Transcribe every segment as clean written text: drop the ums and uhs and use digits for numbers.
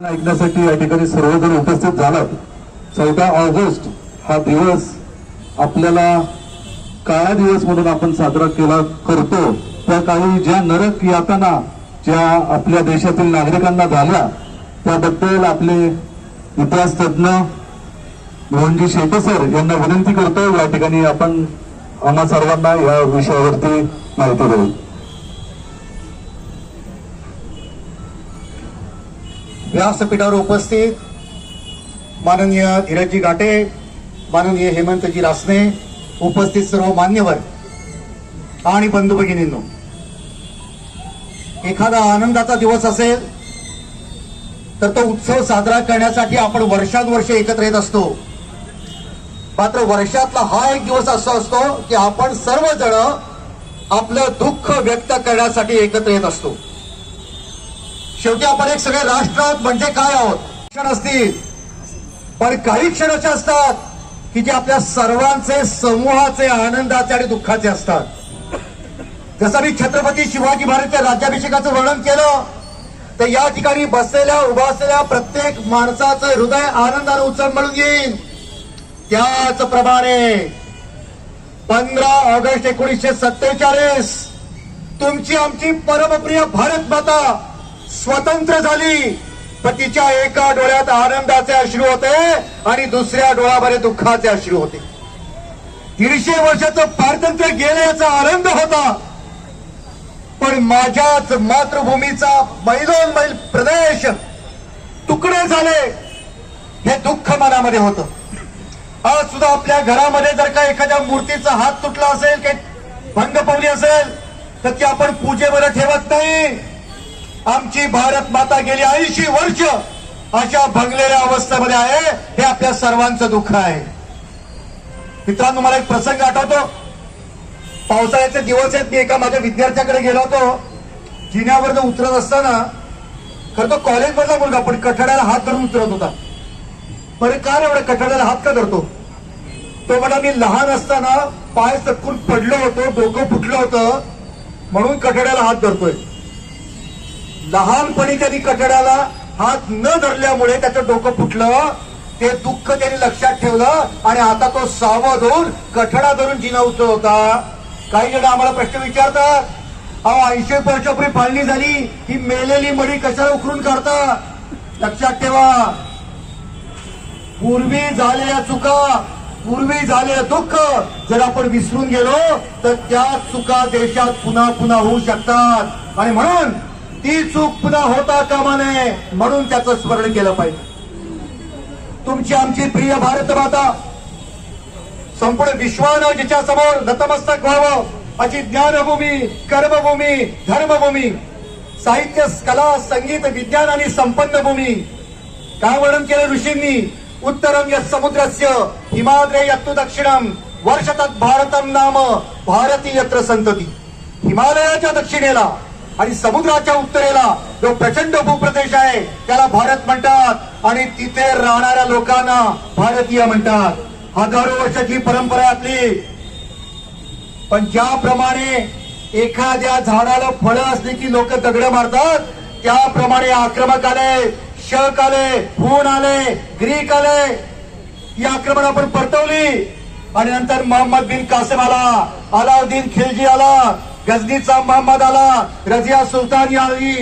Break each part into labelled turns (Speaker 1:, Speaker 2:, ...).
Speaker 1: ऐकण्यासाठी या ठिकाणी सर्वजण उपस्थित झालात. 14 ऑगस्ट हा दिवस आपल्याला काळा दिवस म्हणून आपण साजरा करतो. त्या काळी ज्या नरक यातना ज्या आपल्या देशातील नागरिकांना झाल्या त्याबद्दल आपले इतिहास तज्ञ मोहनजी शेटे सर यांना विनंती करतो या ठिकाणी आपण आम्हा सर्वांना या विषयावरती माहिती देऊ.
Speaker 2: व्यासपीठावर उपस्थित माननीय धीरजजी घाटे, माननीय हेमंतजी रासने, उपस्थित सर्व मान्यवर आणि बंधू भगिनींनो, एखादा आनंदाचा दिवस असेल तर तो उत्सव साजरा करण्यासाठी आपण वर्षानुवर्षे एकत्र येत असतो. मात्र वर्षातला हा एक दिवस असा असतो की आपण सर्वजण आपलं दुःख व्यक्त करण्यासाठी एकत्र येत असतो. शेवटी आपण एक सगळे राष्ट्र आहोत म्हणजे काय आहोत. क्षण असतील पण काही क्षण असे असतात की जे आपल्या सर्वांचे समूहाचे आनंदाचे आणि दुःखाचे असतात. जसं मी छत्रपती शिवाजी महाराजांच्या राज्याभिषेकाचं वर्णन केलं तर या ठिकाणी बसलेल्या उभा असलेल्या प्रत्येक माणसाचं हृदय आनंदाने उचलून येईल. त्याचप्रमाणे 15 ऑगस्ट 1947 तुमची आमची परमप्रिय भारत माता स्वतंत्र झाली, पण तिच्या एका डोळ्यात आनंदाचे अश्रू होते आणि दुसऱ्या डोळ्यामध्ये दुःखाचे अश्रू होते. 150 वर्षाचं पारतंत्र्य गेले याचा आनंद होता, पण माझ्याच मातृभूमीचा मैलोनमैल प्रदेश तुकडे झाले हे दुःख मनामध्ये होतं. आज सुद्धा आपल्या घरामध्ये जर का एखाद्या मूर्तीचा हात तुटला असेल, काही भंग पावली असेल तर ती आपण पूजेवर ठेवत नाही. आमची भारत माता गेली 80 वर्ष अशा भंगलेल्या अवस्थेमध्ये आहे. हे आपल्या सर्वांचं दुःख आहे. मित्रांनो, मला एक प्रसंग आठवतो. पावसाळ्याचे दिवस आहेत. मी एका माझ्या विद्यार्थ्याकडे गेलो होतो. जिन्यावर उतरत असताना, खरं तो कॉलेज मधला मुलगा, पण कठड्याला हात धरून उतरत होता. बरं, का एवढं कठड्याला हात का धरतो? तो म्हणा, मी लहान असताना पाय चटकून पडलो होतो, डोकं फुटलं होतं म्हणून कठड्याला हात धरतोय. लहानपणी त्यांनी कठड्याला हात न धरल्यामुळे त्याचं डोकं फुटलं. ते दुःख त्यांनी लक्षात ठेवलं आणि आता तो सावध होऊन कठडा धरून जिना उतरत होता. काही जण आम्हाला प्रश्न विचारतात, अहो 80 वर्षापूर्वी फाळणी झाली, ही मेलेली मडी कशाला उकरून काढता? लक्षात ठेवा, पूर्वी झालेल्या चुका, पूर्वी झालेलं दुःख जर आपण विसरून गेलो तर त्या चुका देशात पुन्हा पुन्हा होऊ शकतात. आणि म्हणून ती चूक पुन्हा होता कामा नये, म्हणून त्याचं स्मरण केलं पाहिजे. तुमची आमची प्रिय भारत माता संपूर्ण विश्वानं जिच्या समोर नतमस्तक व्हावं अशी ज्ञानभूमी, कर्मभूमी, धर्मभूमी, साहित्य, कला, संगीत, विज्ञान आणि संपन्न भूमी. काय वर्णन केलं ऋषींनी? उत्तरम यत् समुद्रस्य हिमाद्रे यत्तु दक्षिणम वर्षतात भारतम नाम भारती यत्र संतती. हिमालयाच्या दक्षिणेला आणि समुद्राच्या उत्तरेला जो प्रचंड भूप्रदेश आहे त्याला भारत म्हणतात आणि तिथे राहणाऱ्या लोकांना भारतीय म्हणतात. हजारो वर्षाची परंपरा आहे आपली. पण ज्याप्रमाणे एखाद्या झाडाला फळं असली की लोक दगड मारतात, त्याप्रमाणे आक्रमक आले, शक आले, हुन आले, ग्रीक आले. ही आक्रमण आपण परतवली आणि नंतर मोहम्मद बिन कासिम आला, अलाउद्दीन खिलजी आला, गजनीचा मोहम्मद आला, रजिया सुलतानी आली,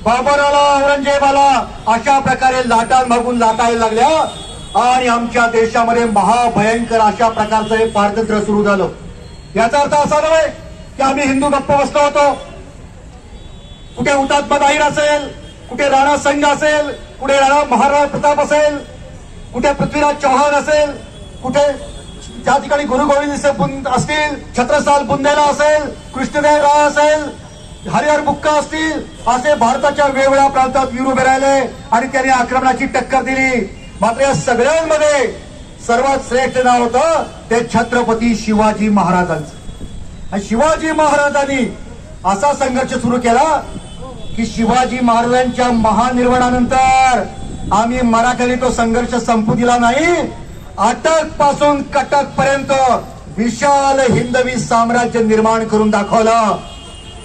Speaker 2: बाबर आला, औरंगजेब आला. अशा प्रकारे लाटांमागून लाटायला लागल्या आणि आमच्या देशामध्ये महाभयंकर अशा प्रकारचं हे पारतंत्र्य सुरू झालं. याचा अर्थ असा नव्हे की आम्ही हिंदू गप्प बसलो होतो. कुठे हुतात्मा नाहीर असेल, कुठे राणा संघ असेल, कुठे राणा महाराणा प्रताप असेल, कुठे पृथ्वीराज चौहान असेल, कुठे ज्या ठिकाणी गुरु गोविंद असतील, छत्रसाल बुंदेला असेल, कृष्णदेव राय असेल, हरिहर बुक्का असतील, असे भारताच्या वेगवेगळ्या प्रांतात वीर उभे राहिले आणि त्यांनी आक्रमणाची टक्कर दिली. मात्र या सगळ्यांमध्ये सर्वात श्रेष्ठ नाव होतं ते छत्रपती शिवाजी महाराजांचं. आणि शिवाजी महाराजांनी असा संघर्ष सुरू केला की शिवाजी महाराजांच्या महानिर्वाणानंतर आम्ही मराठ्यांनी तो संघर्ष संपू दिला नाही. अटक पासून कटक पर्यंत विशाल हिंदवी साम्राज्य निर्माण करून दाखवलं.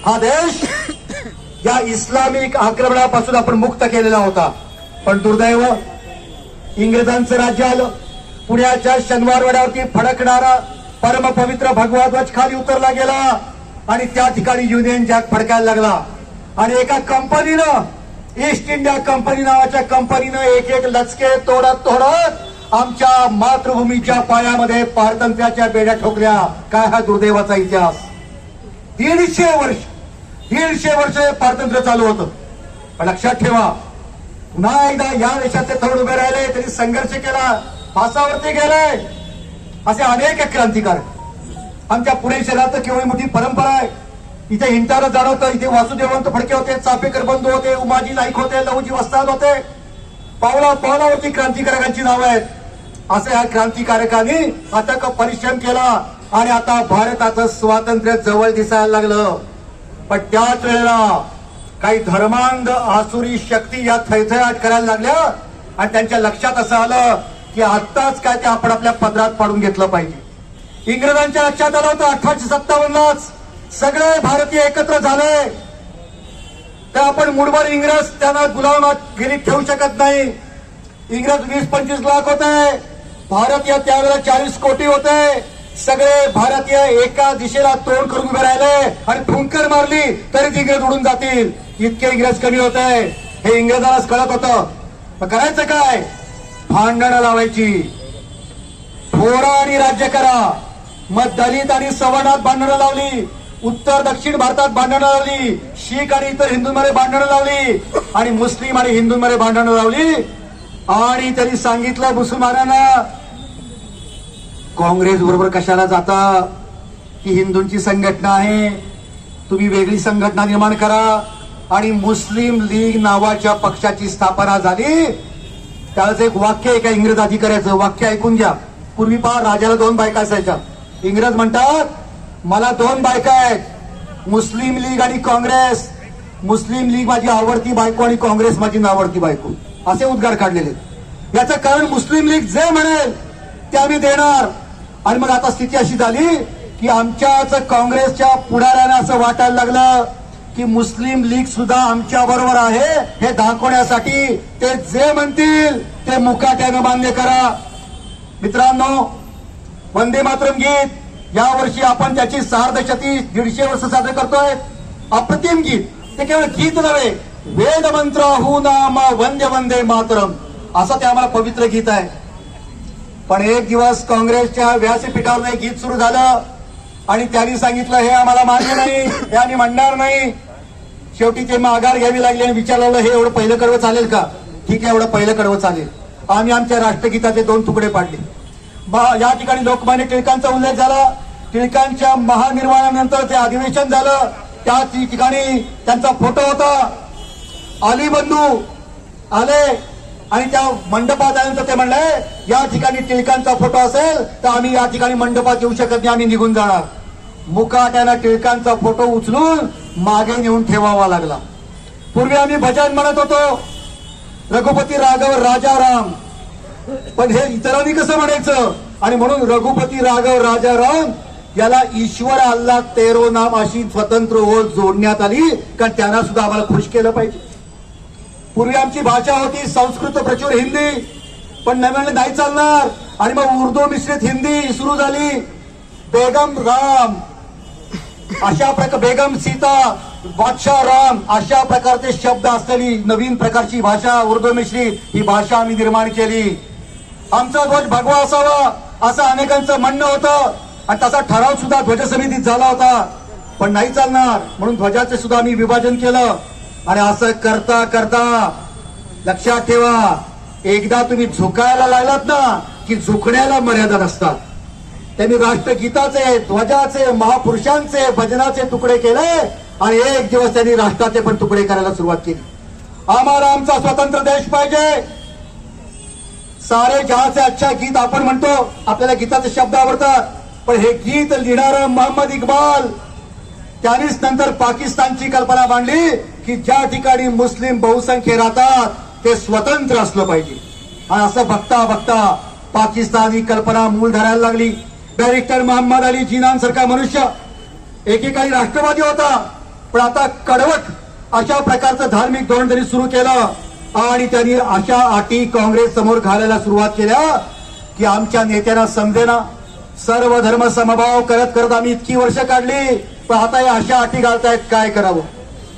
Speaker 2: हा देश या इस्लामिक आक्रमणापासून आपण मुक्त केलेला होता. पण दुर्दैव इंग्रजांचं राज्य आलं. पुण्याच्या शनिवारवाड्यावरती फडकणारा परमपवित्र भगवा ध्वज खाली उतरला गेला आणि त्या ठिकाणी युनियन जॅक फडकायला लागला. आणि एका कंपनीनं, ईस्ट इंडिया कंपनी नावाच्या कंपनीनं एक एक लचके तोडत तोडत आमच्या मातृभूमीच्या पायामध्ये पारतंत्र्याच्या बेड्या ठोकल्या. काय हा दुर्दैवाचा इतिहास. 150 वर्ष पारतंत्र्य चालू होतं. पण लक्षात ठेवा, पुन्हा एकदा या देशाचे तरुण उभे राहिले, त्यांनी संघर्ष केला, फासावरती गेले. असे अनेक क्रांतिकारक आमच्या पुणे शहरात केवढी मोठी परंपरा आहे. इथे हिंटाला जाणवतं. इथे वासुदेवंत फडके होते, चापेकर बंधू होते, उमाजी नाईक होते, लहुजी वस्ताद होते. पावला पावलावरती क्रांतिकारकांची नावं आहेत. असे ह्या क्रांतिकारकांनी अथक परिश्रम केला आणि आता भारताचं स्वातंत्र्य जवळ दिसायला लागलं. पण त्याच वेळेला काही धर्मांध आसुरी शक्ती या थैथयाट करायला लागल्या आणि त्यांच्या लक्षात असं आलं की आत्ताच काय ते आपण आपल्या पदरात पाडून घेतलं पाहिजे. इंग्रजांच्या लक्षात आलं होतं 1857लाच सगळे भारतीय एकत्र झाले, तर आपण मुठभर इंग्रज त्यांना गुलामात गिरीत ठेवू शकत नाही. इंग्रज 20-25 लाख होते, भारतीय त्यावेळेला 40 कोटी होते. सगळे भारतीय एका दिशेला तोंड करून उभे राहिले आणि फुंकर मारली तरीच इंग्रज उडून जातील, इतके इंग्रज कमी होते. हे इंग्रजांनाच कळत होतं. मग करायचं काय? भांडणं लावायची. फोडा आणि राज्य करा. मग दलित आणि सवर्णात भांडणं लावली, उत्तर दक्षिण भारतात भांडणं लावली, शीख आणि इतर हिंदूंमध्ये भांडणं लावली आणि मुस्लिम आणि हिंदूंमध्ये भांडणं लावली. आणि त्यांनी सांगितलं मुसलमानांना, काँग्रेस बरोबर कशाला जाता? ही हिंदूंची संघटना आहे, तुम्ही वेगळी संघटना निर्माण करा. आणि मुस्लिम लीग नावाच्या पक्षाची स्थापना झाली. त्यावेळेस एक वाक्य एका इंग्रज अधिकाऱ्याचं वाक्य ऐकून घ्या. पूर्वी पहा, राजाला 2 बायका असायच्या. इंग्रज म्हणतात, मला 2 बायका आहेत, मुस्लिम लीग आणि काँग्रेस. मुस्लिम लीग माझी आवडती बायको आणि काँग्रेस माझी नावडती बायको, असे उद्गार काढलेले. याचं कारण मुस्लिम लीग जे म्हणेल ते आम्ही देणार. आणि मग आता स्थिती अशी झाली की आमच्याच काँग्रेसच्या पुढाऱ्यांना असं वाटायला लागलं की मुस्लिम लीग सुद्धा आमच्या बरोबर आहे हे दाखवण्यासाठी ते जे म्हणतील ते मुकाट्यानं मान्य करा. मित्रांनो, वंदे मातरम गीत यावर्षी आपण त्याची 150 वर्ष साजरे करतोय. अप्रतिम गीत. ते केवळ गीत नव्हे, वेद मंत्र हू नाम वंदे वंदे मातरम असं ते आम्हाला पवित्र गीत आहे. पण एक दिवस काँग्रेसच्या व्यासपीठावर एक गीत सुरू झालं आणि त्यांनी सांगितलं हे आम्हाला मान्य नाही, हे आम्ही म्हणणार नाही. शेवटी ते माघार घ्यावी लागली आणि विचारलं हे एवढं पहिलं कडवं चालेल का? ठीक आहे, एवढं पहिलं कडवं चालेल. आम्ही आमच्या राष्ट्रगीताचे 2 तुकडे पाडले. या ठिकाणी लोकमान्य टिळकांचा उल्लेख झाला. टिळकांच्या महानिर्वाणानंतर ते अधिवेशन झालं, त्या ठिकाणी त्यांचा फोटो होता. अली बंधू आले आणि त्या मंडपात आल्यानंतर ते म्हणले या ठिकाणी टिळकांचा फोटो असेल तर आम्ही या ठिकाणी मंडपात येऊ शकत नाही, आम्ही निघून जाणार. मुकाट्यानं टिळकांचा फोटो उचलून मागे नेऊन ठेवावा लागला. पूर्वी आम्ही भजन म्हणत होतो, रघुपती राघव राजा राम, पण हे इतरांनी कसं म्हणायचं? आणि म्हणून रघुपती राघव राजा राम याला ईश्वर अल्लाह तेरो नाम अशी स्वतंत्र ओळख जोडण्यात आली, कारण त्यांना सुद्धा आम्हाला खुश केलं पाहिजे. पूर्वी आमची भाषा होती संस्कृत प्रचुर हिंदी, पण नव्याने नाही चालणार. आणि मग उर्दू मिश्रित हिंदी सुरू झाली. बेगम राम अशा प्रकार, बेगम सीता, बादशाह राम अशा प्रकारचे शब्द असलेली नवीन प्रकारची भाषा उर्दू मिश्रित ही भाषा आम्ही निर्माण केली. आमचा ध्वज भगवा असावा असं अनेकांचं म्हणणं होतं आणि तसा ठराव सुद्धा ध्वज समितीत झाला होता. पण नाही चालणार म्हणून ध्वजाचे सुद्धा आम्ही विभाजन केलं. आणि असं करता करता लक्षात ठेवा, एकदा तुम्ही झुकायला लागलात ना की झुकण्याला मर्यादा नसतात. त्यांनी राष्ट्रगीताचे, ध्वजाचे, महापुरुषांचे, भजनाचे तुकडे केले आणि एक दिवस त्यांनी राष्ट्राचे पण तुकडे करायला सुरुवात केली. आम्हाला आमचा स्वतंत्र देश पाहिजे. सारे जहाचे अच्छा गीत आपण म्हणतो, आपल्याला गीताचे शब्द आवडतात, पण हे गीत लिहिणारा मोहम्मद इक्बाल त्यांनीच नंतर पाकिस्तानची कल्पना मांडली की ज्या ठिकाणी मुस्लिम बहुसंख्य राहतात ते स्वतंत्र असलं पाहिजे. आणि असं बघता बघता पाकिस्तान ही कल्पना मूळ धरायला लागली. बॅरिस्टर मोहम्मद अली जिनांसारखा मनुष्य एकेकाळी राष्ट्रवादी होता, पण आता कडवट अशा प्रकारचं धार्मिक धोरण त्यांनी सुरू केलं आणि त्यांनी अशा अटी काँग्रेस समोर घालायला सुरुवात केल्या की आमच्या नेत्यांना समजेना. सर्व धर्म समभाव करत करत आम्ही इतकी वर्ष काढली, पण आता या अशा अटी घालतायत, काय करावं.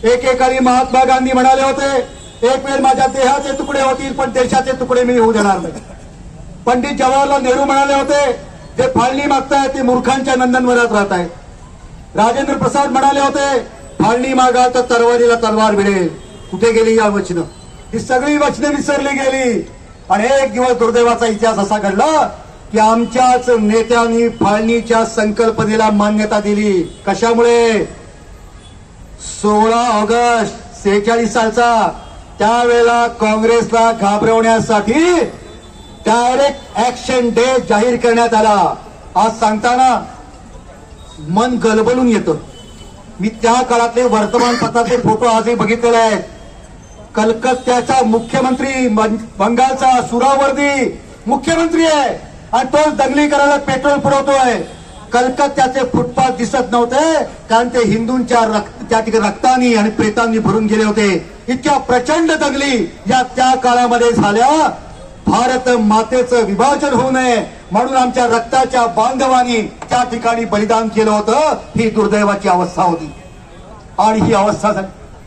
Speaker 2: एकेकाळी महात्मा गांधी म्हणाले होते, एक वेळ माझ्या देहाचे तुकडे होतील पण देशाचे तुकडे मी होऊ देणार नाही. पंडित जवाहरलाल नेहरू म्हणाले होते, जे फाळणी मागतायत ते मूर्खांच्या नंदनवनात राहत आहेत. राजेंद्र प्रसाद म्हणाले होते, फाळणी मागा तर तरवारीला तलवार भिडेल. कुठे गेली या वचनं? ही सगळी वचनं विसरली गेली. आणि एक दिवस दुर्दैवाचा इतिहास असा घडला की आमच्याच नेत्यांनी फाळणीच्या संकल्पनेला मान्यता दिली. कशामुळे? 16 ऑगस्ट 46 सालचा त्यावेळेला काँग्रेसला घाबरवण्यासाठी डायरेक्ट ऍक्शन डे जाहीर करण्यात आला. आज सांगताना मन गलबलून येतं. मी त्या काळातले वर्तमानपत्रातले फोटो आजही बघितलेले आहेत. कलकत्त्याचा मुख्यमंत्री, बंगालचा सुरावर्दी मुख्यमंत्री आहे आणि तोच दंगली करायला पेट्रोल पुरवतोय. कलकत्त्याचे फुटपाथ दिसत नव्हते कारण ते हिंदूंच्या त्या ठिकाणी रक्तानी आणि प्रेतांनी भरून गेले होते. इतक्या प्रचंड दंगली या त्या काळामध्ये झाल्या. भारत मातेचं विभाजन होऊ नये म्हणून आमच्या रक्ताच्या बांधवांनी त्या ठिकाणी बलिदान केलं होतं. ही दुर्दैवाची अवस्था होती आणि ही अवस्था झाली.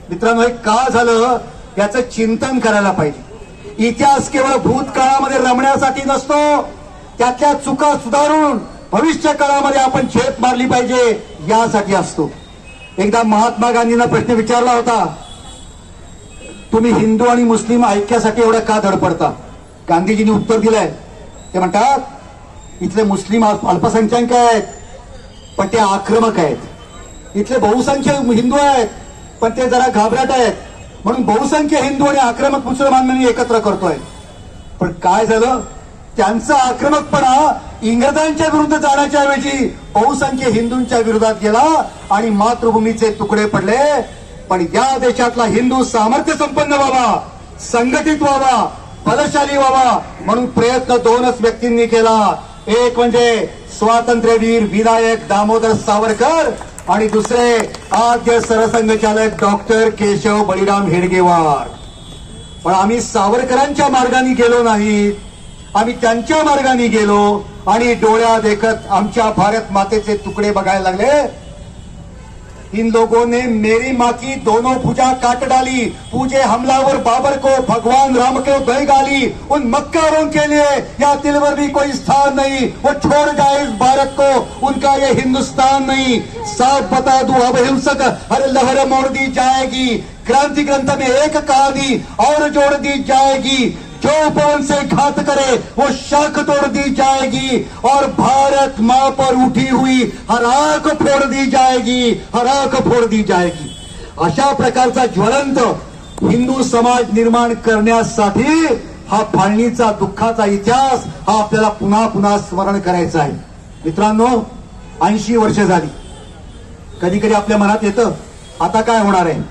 Speaker 2: मित्रांनो, हे का झालं याचं चिंतन करायला पाहिजे. इतिहास केवळ भूतकाळामध्ये रमण्यासाठी नसतो, त्यातल्या चुका सुधारून भविष्य काळामध्ये आपण झेप मारली पाहिजे यासाठी असतो. एकदा महात्मा गांधींना प्रश्न विचारला होता, तुम्ही हिंदू आणि मुस्लिम ऐक्यासाठी एवढं का धडपडता? गांधीजींनी उत्तर दिलंय. ते म्हणतात, इथले मुस्लिम अल्पसंख्याक आहेत पण ते आक्रमक आहेत. इथले बहुसंख्य हिंदू आहेत पण ते जरा घाबरट आहेत, म्हणून बहुसंख्य हिंदू आणि आक्रमक मुसलमानांनी एकत्र करतोय. पण काय झालं, त्यांचा आक्रमकपणा इंग्रजांच्या विरुद्ध जाण्याच्या ऐवजी बहुसंख्य हिंदूंच्या विरोधात गेला आणि मातृभूमीचे तुकडे पडले. पण या देशातला हिंदू सामर्थ्य संपन्न व्हावा, संघटित व्हावा, बलशाली व्हावा म्हणून प्रयत्न दोनच व्यक्तींनी केला. एक म्हणजे स्वातंत्र्यवीर विनायक दामोदर सावरकर आणि दुसरे आद्य सरसंघचालक डॉक्टर केशव बळीराम हेडगेवार. पण आम्ही सावरकरांच्या मार्गाने गेलो नाही, आम्ही त्यांच्या मार्गाने गेलो आणि डोळ्या देखत आमच्या भारत मातेचे तुकडे बघायला लागले. इन लोगों ने मेरी माँ की दोनों भुजा काट डाली, पूजे हमलावर बाबर को, भगवान राम को दही गाली. उन मक्कारों के लिए या दिल में भी कोई स्थान नहीं, वो छोड़ जाए इस भारत को, उनका ये हिंदुस्तान नहीं. साफ बता दूं अब हिंसक हर लहर मोड़ दी जाएगी, क्रांति ग्रंथ में एक कहानी और जोड़ दी जाएगी. जो पवन से घात करे वो शाख तोड़ दी जाएगी और भारत मां पर उठी हुई हर आंख फोड़ दी जाएगी, हर आंख फोड़ दी जाएगी. अशा प्रकारचा ज्वलंत हिंदू समाज निर्माण करण्यासाठी हा फाळणीचा दुःखाचा इतिहास हा आपल्याला पुन्हा पुन्हा स्मरण करायचा आहे. मित्रांनो, 80 वर्ष झाली. कधी कधी आपल्या मनात येतं, आता काय होणार आहे.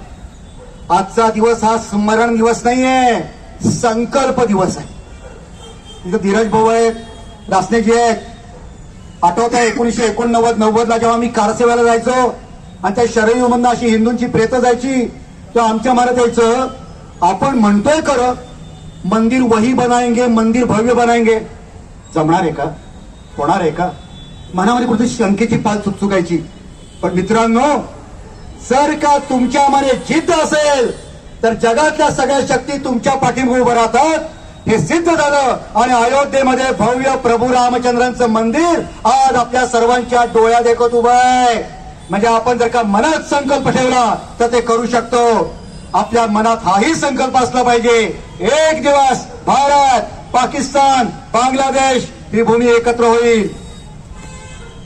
Speaker 2: आजचा दिवस हा स्मरण दिवस नाहीये, संकल्प दिवस आहे. इथं धीरज भाऊ आहेत, रासनेजी आहेत. आठवत आहे 1989-90 जेव्हा मी कारसेवाला जायचो आणि त्या शरयूमधनं अशी हिंदूंची प्रेत जायची, तेव्हा आमच्या मनात यायचं, आपण म्हणतोय खरं मंदिर वही बनाएंगे, मंदिर भव्य बनाएंगे, जमणार आहे का, होणार आहे का, मनामध्ये कुठे शंकेची पाल चुकचुकायची. पण मित्रांनो, जर का तुमच्यामध्ये जिद्द असेल तर जगातल्या सगळ्या शक्ती तुमच्या पाठीमागे उभं राहतात. हे सिद्ध झालं आणि अयोध्येमध्ये भव्य प्रभू रामचंद्रांचं मंदिर आज आपल्या सर्वांच्या डोळ्या देखत उभं आहे. म्हणजे आपण जर का मनात संकल्प ठेवला तर ते करू शकतो. आपल्या मनात हाही संकल्प असला पाहिजे, एक दिवस भारत, पाकिस्तान, बांगलादेश ही भूमी एकत्र होईल.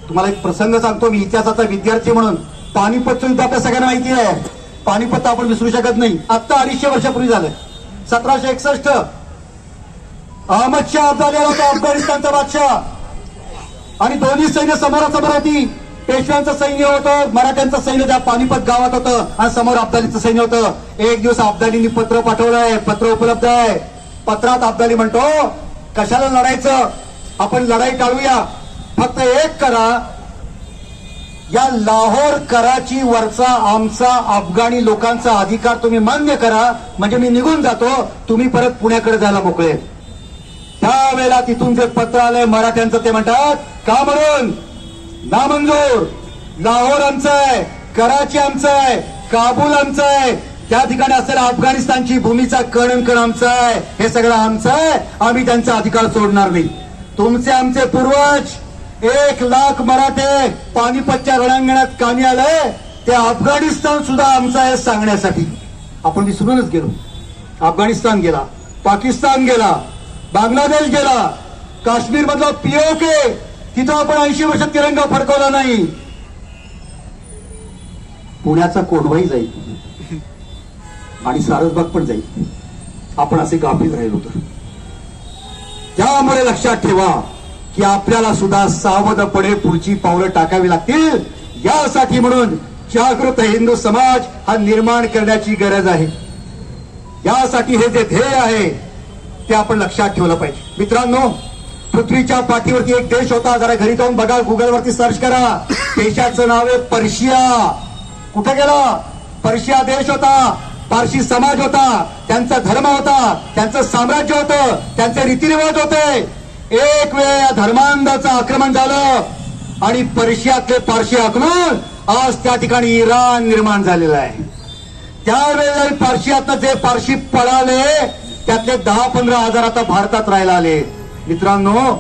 Speaker 2: तुम्हाला एक प्रसंग सांगतो, मी इतिहासाचा विद्यार्थी म्हणून. पानिपतचं युद्ध आपल्या सगळ्यांना माहिती आहे. पानिपत आपण विसरू शकत नाही. आता 250 वर्षापूर्वी झालं. 1761 अहमद शाह अब्दाली आला होता, अफगाणिस्तानचा बादशाह, आणि दोन्ही सैन्य समोरासमोर होती. पेशव्यांचं सैन्य होतं, मराठ्यांचं सैन्य त्या पानिपत गावात होतं आणि समोर अब्दालीचं सैन्य होतं. एक दिवस अब्दालींनी पत्र पाठवलंय, पत्र उपलब्ध आहे. पत्रात अब्दाली म्हणतो, कशाला लढायचं, आपण लढाई टाळूया, फक्त एक करा, या लाहोर कराची वरचा आमचा अफगाणी लोकांचा अधिकार तुम्ही मान्य करा, म्हणजे मी निघून जातो, तुम्ही परत पुण्याकडे जायला मोकळे. त्यावेळेला तिथून जे पत्र आलंय मराठ्यांचं ते म्हणतात का म्हणून नामंजूर. लाहोर आमचं आहे, कराची आमचं आहे, काबूल आमचं आहे, त्या ठिकाणी असलेल्या अफगाणिस्तानची भूमीचा कण आमचा आहे, हे सगळं आमचं आहे, आम्ही त्यांचा अधिकार सोडणार नाही. तुमचे आमचे पूर्वज 1,00,000 मराठे पानिपतच्या रणांगणात कामी आले, ते अफगाणिस्तान सुद्धा आमचं आहे सांगण्यासाठी. आपण विसरूनच गेलो. अफगाणिस्तान गेला, पाकिस्तान गेला, बांगलादेश गेला, काश्मीर मधला पीओके, तिथं आपण 80 वर्षात तिरंगा फडकवला नाही. पुण्याचा कोंडवाही जाईल आणि सारसबाग पण जाईल, आपण असे गाफील राहिलो तर. त्यामुळे लक्षात ठेवा की आपल्याला सुद्धा सावधपणे पुढची पावलं टाकावी लागतील. यासाठी म्हणून जागृत हिंदू समाज हा निर्माण करण्याची गरज आहे. यासाठी हे जे ध्येय आहे ते आपण लक्षात ठेवलं पाहिजे. मित्रांनो, पृथ्वीच्या पाठीवरती एक देश होता, जरा घरी जाऊन बघा, गुगलवरती सर्च करा. देशाचं नाव आहे पर्शिया. कुठे गेला? पर्शिया देश होता, पारशी समाज होता, त्यांचा धर्म होता, त्यांचं साम्राज्य होतं, त्यांचे रीतिरिवाज होते. एक वेळ या धर्मांधाचं आक्रमण झालं आणि पर्शियातले पारशी आक्रमण आज त्या ठिकाणी इराण निर्माण झालेलं आहे. त्यावेळेला पारशियातनं जे पारशी पळाले त्यातले 10-15 हजार आता भारतात राहायला आले. मित्रांनो,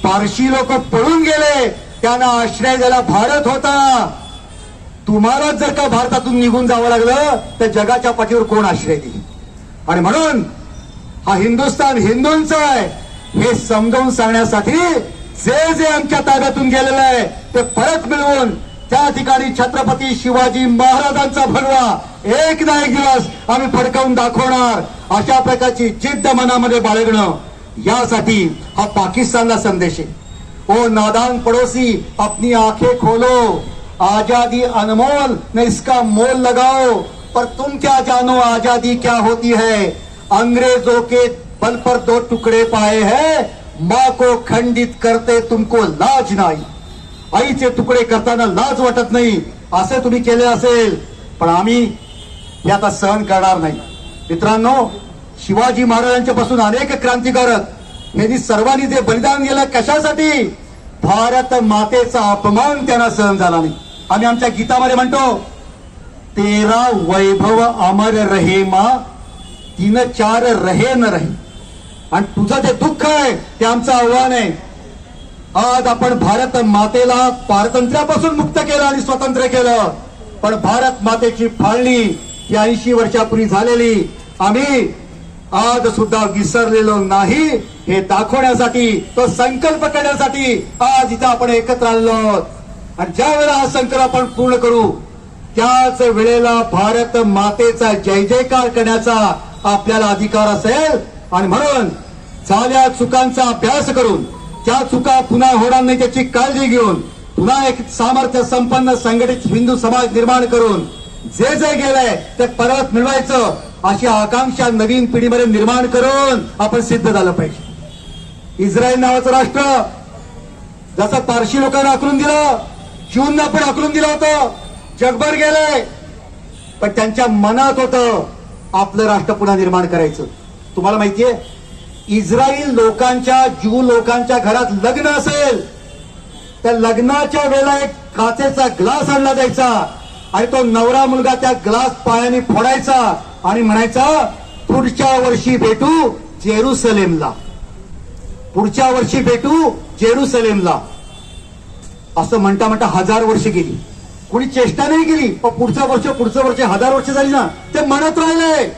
Speaker 2: पारशी लोक पळून गेले, त्यांना आश्रय द्यायला भारत होता. तुम्हाला जर का भारतातून निघून जावं लागलं तर जगाच्या पाठीवर कोण आश्रय देईल? आणि म्हणून हा हिंदुस्थान हिंदूंचा आहे हे समजावून सांगण्यासाठी जे जे आमच्या ताब्यातून गेलेलं आहे ते परत मिळवून त्या ठिकाणी छत्रपती शिवाजी महाराजांचा भगवा एक ना एक दिवस आम्ही फडकावून दाखवणार, अशा प्रकारची जिद्द मनामध्ये बाळगणं, यासाठी हा पाकिस्तानला संदेश आहे. ओ नादान पड़ोसी अपनी आंखें खोलो, आजादी अनमोल न इसका मोल लगाओ, पर तुम क्या जानो आजादी क्या होती है. अंग्रेजों के बल पर 2 टुकड़े पाए हैं, माँ को खंडित करते तुमको लाज नाही. आईचे तुकडे करताना लाज वाटत नाही, असे तुम्ही केले असेल, पण आम्ही हे आता सहन करणार नाही. मित्रांनो, शिवाजी महाराजांच्या पासून अनेक क्रांतिकारक यांनी सर्वांनी जे बलिदान दिलं कशासाठी? भारत मातेचा अपमान त्यांना सहन झाला नाही. आम्ही आमच्या गीतामध्ये म्हणतो, तेरा वैभव अमर रहे मां, 3-4 रहे न रहे. आणि तुझं जे दुःख आहे ते आमचं आव्हान आहे. आज आपण भारत मातेला पारतंत्र्यापासून मुक्त केलं आणि स्वतंत्र केलं, पण भारत मातेची फाळणी ही 80 वर्षापूर्वी झालेली आम्ही आज सुद्धा विसरलेलो नाही, हे दाखवण्यासाठी, तो संकल्प करण्यासाठी आज इथं आपण एकत्र आलो आहोत. आणि ज्या वेळेला हा संकल्प आपण पूर्ण करू त्याच वेळेला भारत मातेचा जय जयकार करण्याचा आपल्याला अधिकार असेल. आणि म्हणून झाल्या चुकांचा अभ्यास करून त्या चुका पुन्हा होणार नाही त्याची काळजी घेऊन पुन्हा एक सामर्थ्य संपन्न संघटित हिंदू समाज निर्माण करून जे जे गेलंय ते परत मिळवायचं, अशी आकांक्षा नवीन पिढीमध्ये निर्माण करून आपण सिद्ध झालं पाहिजे. इस्रायल नावाचं राष्ट्र जसं पारशी लोकांना आखलून दिलं, ज्यूंना पण आखलून दिलं होतं, जगभर गेलंय, पण त्यांच्या मनात होतं आपलं राष्ट्र पुन्हा निर्माण करायचं. तुम्हाला माहितीये, इस्रायल लोकांच्या, ज्यू लोकांच्या घरात लग्न असेल त्या लग्नाच्या वेळेला एक काचेचा ग्लास आणला जायचा आणि तो नवरा मुलगा त्या ग्लास पायाने फोडायचा आणि म्हणायचा, पुढच्या वर्षी भेटू जेरुसलेमला, पुढच्या वर्षी भेटू जेरुसलेमला. असं म्हणता म्हणता 1000 वर्ष गेली, कोणी चेष्टा नाही केली, पण पुढचं वर्ष 1000 वर्ष झाली ना, ते म्हणत राहिले.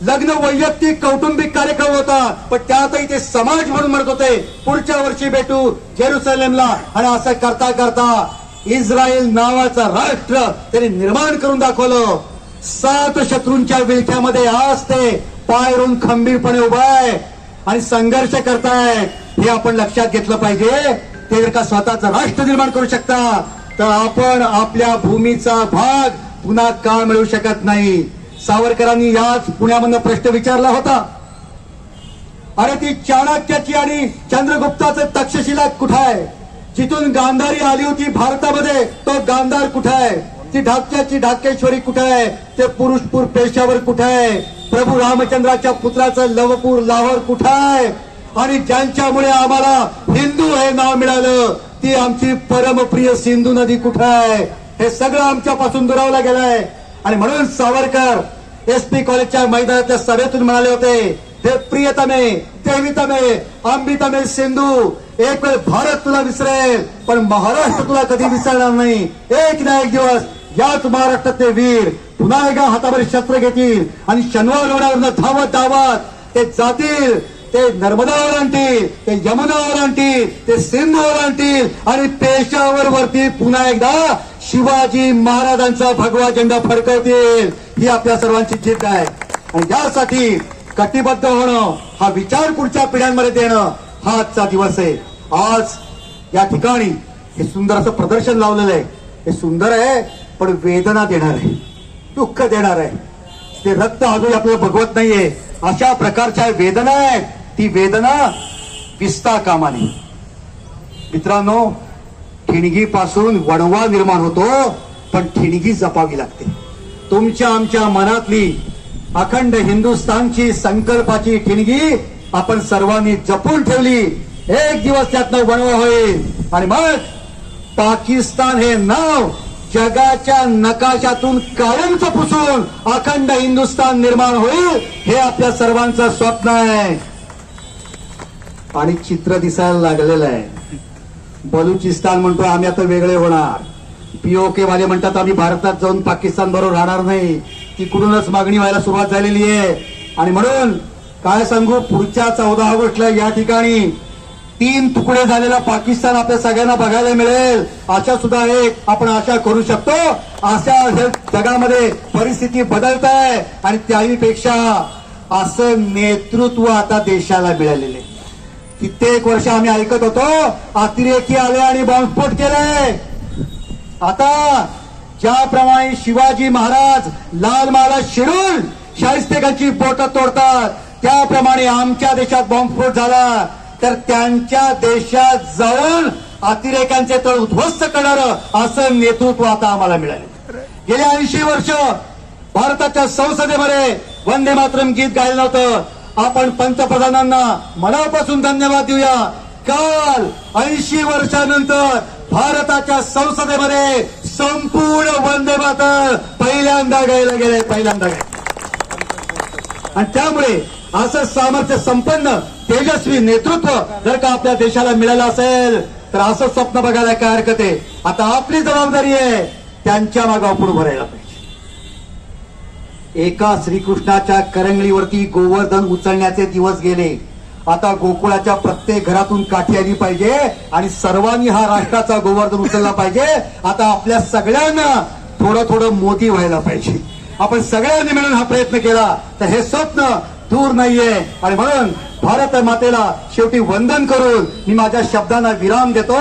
Speaker 2: लग्न वैयक्तिक कौटुंबिक कार्यक्रम होता, पण त्यातही ते समाज म्हणून म्हणत होते पुढच्या वर्षी भेटू जेरुसलेमला. आणि असं करता करता इस्रायल नावाचं राष्ट्र त्यांनी निर्माण करून दाखवलं. 7 शत्रूंच्या विळख्यामध्ये आज ते पायरून खंबीरपणे उभा आहे आणि संघर्ष करतायत. हे आपण लक्षात घेतलं पाहिजे. ते जर का स्वतःचं राष्ट्र निर्माण करू शकता तर आपण आपल्या भूमीचा भाग पुन्हा का मिळवू शकत नाही? सावरकरांनी याच पुण्यामधनं प्रश्न विचारला होता, अरे ती चाणक्याची आणि चंद्रगुप्ताचं तक्षशिला कुठं आहे? जिथून गांधारी आली होती भारतामध्ये, तो गांधार कुठे आहे? ती ढाक्याची ढाकेश्वरी कुठे आहे? ते पुरुषपूर पेशावर कुठे आहे? प्रभू रामचंद्राच्या पुत्राचं लवपूर लाहोर कुठे आहे? आणि ज्यांच्यामुळे आम्हाला हिंदू हे नाव मिळालं, ती आमची परमप्रिय सिंधू नदी कुठे आहे? हे सगळं आमच्यापासून दुरावलं गेलंय. आणि म्हणून सावरकर एसपी कॉलेजच्या मैदानाच्या सभेतून म्हणाले होते, हे प्रियतमे, देवीतमे, अंबितमे सिंधू, एक वेळ भारत तुला विसरेल पण महाराष्ट्र तुला कधी विसरणार नाही. एक ना एक दिवस याच महाराष्ट्रातले वीर पुन्हा एकदा हातावर शस्त्र घेतील आणि शनिवार रोडावरनं धावत धावत ते जातील, ते नर्मदावर आणतील, ते यमुनावर आणतील, ते सिंधूवर आणतील आणि पेशावर वरती पुन्हा एकदा शिवाजी महाराजांचा भगवा झेंडा फडकवतील. ही आपल्या सर्वांची जिद्द आहे. आणि यासाठी कटिबद्ध होणं, हा विचार पुढच्या पिढ्यांमध्ये देणं, हा आजचा दिवस आहे. आज या ठिकाणी हे सुंदर असं प्रदर्शन लावलेलं आहे. हे सुंदर आहे पण वेदना देणार आहे, दुःख देणार आहे. ते रक्त अजून आपल्याला बघवत नाहीये, अशा प्रकारच्या वेदना आहेत. ती वेदना विसता कामा नये. मित्रांनो, ठिणगीपासून वणवा निर्माण होतो, पण ठिणगी जपावी लागते. तुमच्या आमच्या मनातली अखंड हिंदुस्थानची संकल्पाची ठिणगी आपण सर्वांनी जपून ठेवली, एक दिवस त्यातनं वणवा होईल. आणि मग पाकिस्तान हे नाव जगाच्या नकाशातून कायमच पुसून अखंड हिंदुस्थान निर्माण होईल, हे आपल्या सर्वांचं स्वप्न आहे. आणि चित्र दिसायला लागलेलं आहे. बलुचिस्तान म्हणतो आम्ही आता वेगळे होणार, पीओके वाले म्हणतात आम्ही भारतात जाऊन पाकिस्तान बरोबर राहणार नाही. तिकडूनच मागणी व्हायला सुरुवात झालेली आहे. आणि म्हणून काय सांगू, पुढच्या 14 ऑगस्टला या ठिकाणी 3 तुकडे झालेला पाकिस्तान आपल्या सगळ्यांना बघायला मिळेल. अशा सुद्धा एक आपण आशा करू शकतो. अशा जगामध्ये परिस्थिती बदलत आहे आणि त्याहीपेक्षा असं नेतृत्व आता देशाला मिळालेले. कित्येक वर्ष आम्ही ऐकत होतो अतिरेकी आले आणि बॉम्बस्फोट केले. आता ज्याप्रमाणे शिवाजी महाराज लाल महाल शिरून शाहिस्तेखांची बोटं तोडतात, त्याप्रमाणे आमच्या देशात बॉम्बस्फोट झाला तर त्यांच्या देशात जाऊन अतिरेक्यांचे तळ उद्ध्वस्त करणारं असं नेतृत्व आता आम्हाला मिळाले. गेल्या 80 वर्ष भारताच्या संसदेमध्ये वंदे मातरम गीत गायलं नव्हतं. आपण पंतप्रधानांना मनापासून धन्यवाद देऊया. काल 80 वर्षानंतर भारताच्या संसदेमध्ये संपूर्ण वंदे मातरम पहिल्यांदा गायला गेले, पहिल्यांदा गायले. आणि त्यामुळे असं सामर्थ्य संपन्न तेजस्वी नेतृत्व जर का आपल्या देशाला मिळालं असेल तर असं स्वप्न बघायला काय हरकत आहे. आता आपली जबाबदारी आहे त्यांच्या मागे आपण उभं राहायला पाहिजे. एका श्रीकृष्णाच्या करंगळीवरती गोवर्धन उचलण्याचे दिवस गेले. आता गोकुळाच्या प्रत्येक घरातून काठी आली पाहिजे आणि सर्वांनी हा राष्ट्राचा गोवर्धन उचलला पाहिजे. आता आपल्या सगळ्यांना थोडं थोडं मोदी व्हायला पाहिजे. आपण सगळ्यांनी मिळून हा प्रयत्न केला तर हे स्वप्न दूर नाहीये. आणि म्हणून भारत मातेला शेवटी वंदन करून मी माझ्या शब्दांना विराम देतो.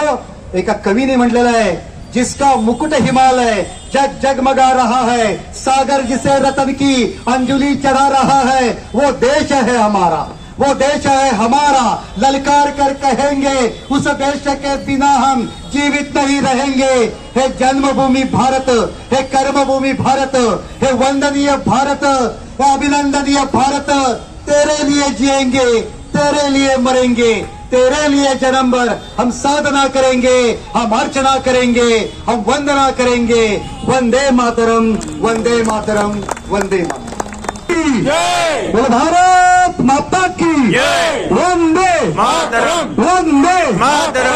Speaker 2: एका कवीने म्हटलेलं आहे, जिसका मुकुट हिमालय जग जगमगा रहा है, सागर जिसे रतन की अंजुली चढ़ा रहा है, वो देश है हमारा, वो देश है हमारा. ललकार कर कहेंगे उस देश के बिना हम जीवित नहीं रहेंगे. हे जन्मभूमि भारत, हे कर्मभूमि भारत, हे वंदनीय भारत, हे अभिनंदनीय भारत. तेरे लिए जिएंगे, तेरे लिए मरेंगे, तेरे लिए जन्म भर हम साधना करेंगे, हम अर्चना करेंगे, हम वंदना करेंगे. वंदे मातरम, वंदे मातरम, वंदे मातरम. बोलो भारत माता की, वंदे
Speaker 3: मातरम,
Speaker 2: वंदे
Speaker 3: मातरम.